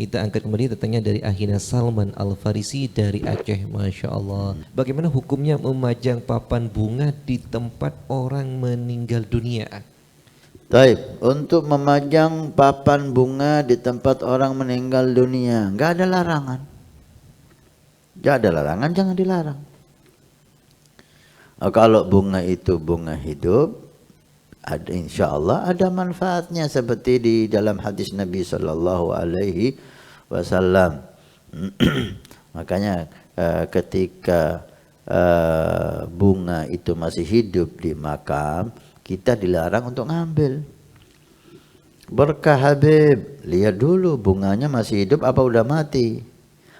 Kita angkat kembali datangnya dari Akhina Salman Al-Farisi dari Aceh, Masya Allah. Bagaimana hukumnya memajang papan bunga di tempat orang meninggal dunia? Taib, untuk memajang papan bunga di tempat orang meninggal dunia, nggak ada larangan. Nggak ada larangan, jangan dilarang. Kalau bunga itu bunga hidup, ada insya Allah ada manfaatnya seperti di dalam hadis Nabi Sallallahu Alaihi Wasallam. Makanya ketika bunga itu masih hidup di makam, kita dilarang untuk ngambil. Berkah Habib, lihat dulu bunganya masih hidup apa udah mati.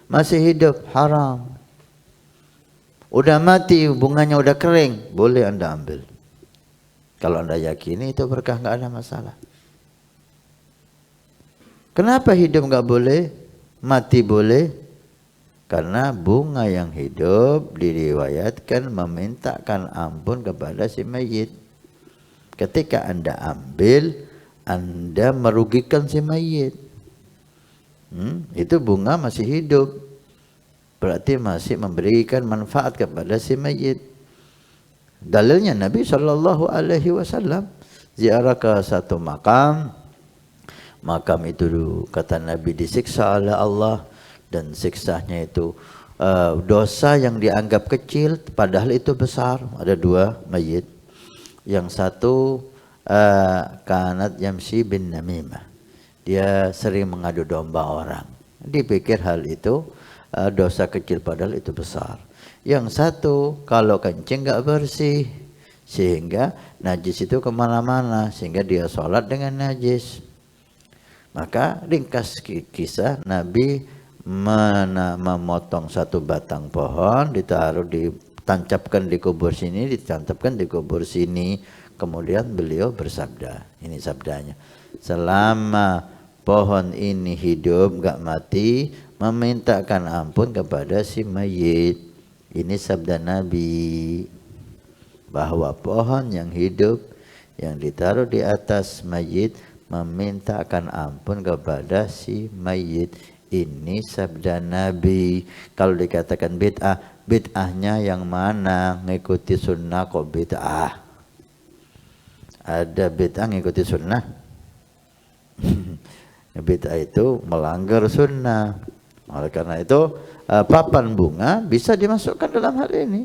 Masih hidup, haram. Udah mati, bunganya udah kering, boleh Anda ambil. Kalau Anda yakini itu berkah, nggak ada masalah. Kenapa hidup nggak boleh, mati boleh? Karena bunga yang hidup diriwayatkan memintakan ampun kepada si mayit. Ketika Anda ambil, Anda merugikan si mayit. Itu bunga masih hidup, berarti masih memberikan manfaat kepada si mayit. Dalilnya Nabi Shallallahu Alaihi Wasallam ziarah ke satu makam. Makam itu kata Nabi disiksa oleh Allah, dan siksanya itu dosa yang dianggap kecil padahal itu besar. Ada dua mayit. Yang satu kanat yamsi bin namimah. Dia sering mengadu domba orang. Dipikir hal itu dosa kecil padahal itu besar. Yang satu kalau kencing nggak bersih sehingga najis itu kemana-mana sehingga dia sholat dengan najis. Maka ringkas kisah, Nabi memotong satu batang pohon, ditancapkan di kubur sini, ditancapkan di kubur sini. Kemudian beliau bersabda, ini sabdanya, selama pohon ini hidup nggak mati, memintakan ampun kepada si mayit. Ini sabda Nabi, bahwa pohon yang hidup yang ditaruh di atas mayit memintakan ampun kepada si mayit. Ini sabda Nabi. Kalau dikatakan bid'ah, bid'ahnya yang mana? Ngikuti sunnah kok bid'ah? Ada bid'ah ngikuti sunnah? Bid'ah itu melanggar sunnah. Oleh karena itu papan bunga bisa dimasukkan dalam hal ini.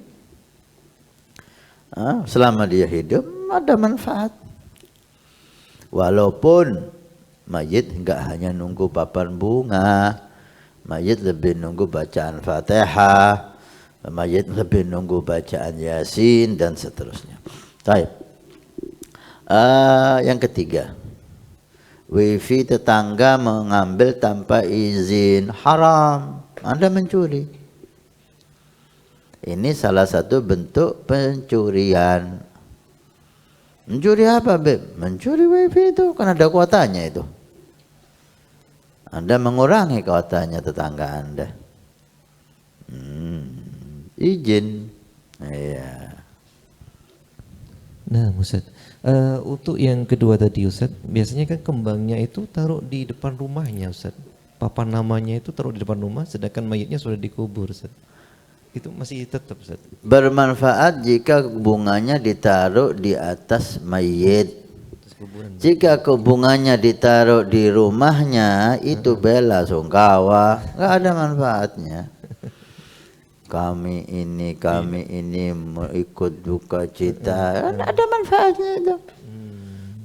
Selama dia hidup ada manfaat. Walaupun mayit enggak hanya nunggu papan bunga, mayit lebih nunggu bacaan Fatihah, mayit lebih nunggu bacaan Yasin dan seterusnya. Baik. Yang ketiga, wifi tetangga mengambil tanpa izin, haram. Anda mencuri. Ini salah satu bentuk pencurian. Mencuri apa, Beb? Mencuri wifi itu kan ada kuotanya itu. Anda mengurangi kuotanya tetangga Anda. Izin. Iya. Nah, Ustaz, untuk yang kedua tadi Ustaz, biasanya kan kembangnya itu taruh di depan rumahnya Ustaz. Papan namanya itu taruh di depan rumah, sedangkan mayitnya sudah dikubur Ustaz. Itu masih tetap Ustaz. Bermanfaat jika bunganya ditaruh di atas mayit. Jika bunganya ditaruh di rumahnya, itu bela sungkawa, nggak ada manfaatnya. Kami ini ikut duka cita, ada manfaatnya itu.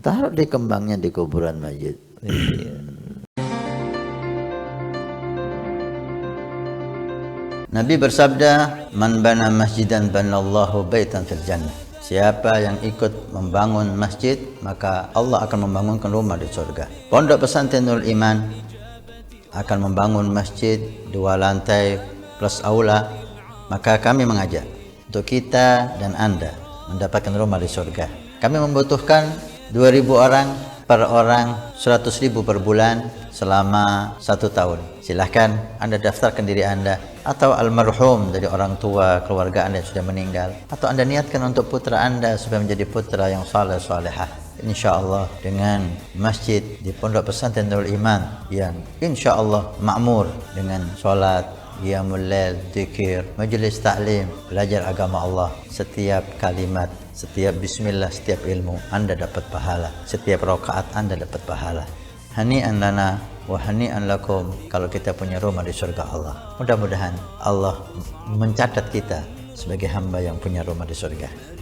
Taruh di kembangnya di kuburan mayit. Nabi bersabda, "Man bana masjidan banallahu baitan fil jannah." Siapa yang ikut membangun masjid, maka Allah akan membangunkan rumah di surga. Pondok Pesantren Nurul Iman akan membangun masjid 2 lantai plus aula. Maka kami mengajak untuk kita dan Anda mendapatkan rumah di surga. Kami membutuhkan 2.000 orang per orang, 100.000 per bulan selama 1 tahun. Silahkan Anda daftarkan diri Anda atau almarhum dari orang tua keluarga Anda yang sudah meninggal, atau Anda niatkan untuk putra Anda supaya menjadi putra yang saleh salehah. insya Allah dengan masjid di Pondok Pesantren Nurul Iman yang insya Allah makmur dengan sholat, qiyamul lail, zikir, majelis taklim, belajar agama Allah. Setiap kalimat, setiap bismillah, setiap ilmu Anda dapat pahala. Setiap rakaat Anda dapat pahala. Hani'an lana wa hani'an lakum kalau kita punya rumah di surga Allah. Mudah-mudahan Allah mencatat kita sebagai hamba yang punya rumah di surga.